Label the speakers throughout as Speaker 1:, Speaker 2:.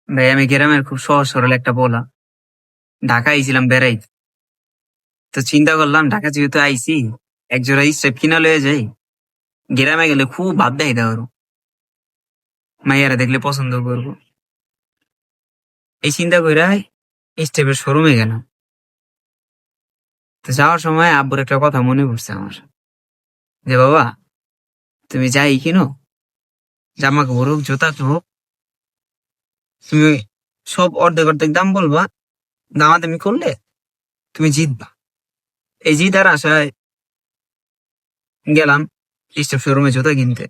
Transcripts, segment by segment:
Speaker 1: ভাই আমি গ্রামের খুব সহজ সরল একটা পোলা। ঢাকা আইছিলাম বেড়াইতে। তো চিন্তা করলাম ঢাকা যেহেতু আইছি, এক জোড়া স্টেপ কিনা লয়ে যাই। গ্রামে গেলে খুব ভাব দেয় দেওয়ার, মাইয়ারা দেখলে পছন্দ করবো। এই চিন্তা কইরা স্টেপের শোরুমে গেলাম। তো যাওয়ার সময় আব্বুর একটা কথা মনে পড়ছে আমার, যে বাবা, তুমি যাই কিনো, জামা কাপড় হোক, জুতা হোক, তুমি সব অর্ধেক অর্ধেক দাম বলবা। দামাদামি করলে তুমি জিতবা। এই জিতার আশায় গেলাম স্টেপ শোরুমে জুতা কিনতে।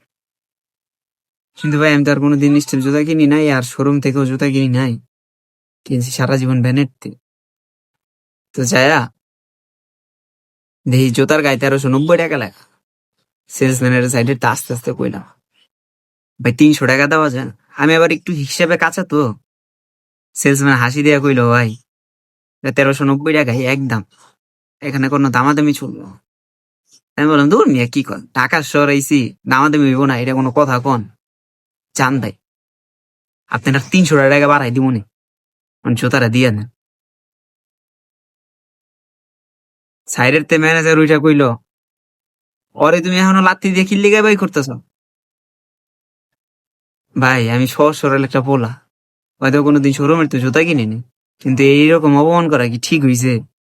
Speaker 1: কিন্তু ভাই আমি তো আর কোনোদিন স্টেপ জুতা কিনি নাই, আর শোরুম থেকেও জুতা কিনি নাই। কিনছি সারা জীবন ভ্যানের থেকে। তো যায়া দেখি জুতার গায়ে 1390 টাকা লেখা। সেলসম্যানের সাইডে তা আস্তে আস্তে কইলাম, ভাই 300 টাকা দেওয়া যায় না?" আমি আবার একটু হিসেবে কাঁচা তো। সেলসম্যান হাসি দিয়া কইলো, ভাই 1390 টাকাই একদম, এখানে কোনো দামাদামি চলবো না।" আমি বললাম, দূর মিয়া, কি কন, ঢাকার শহর আইছি, দামাদামি হইব না, এটা কোনো কথা কন? চান ভাই, আপনার 300 টাকা বাড়াই দিব নি, জুতাটা দিয়ে নেন। সাইডের তে ম্যানেজার উইটা কইলো, ওরে তুমি এখনো লাত্তি দিয়ে কিল্লি গায়ে বাই করতেছ? ভাই আমি সহজ সরল একটা পোলা, হয়তো কোনোদিন শোরুমের তো জুতা কিনিনি, কিন্তু এইরকম অপমান করা কি ঠিক হইছে?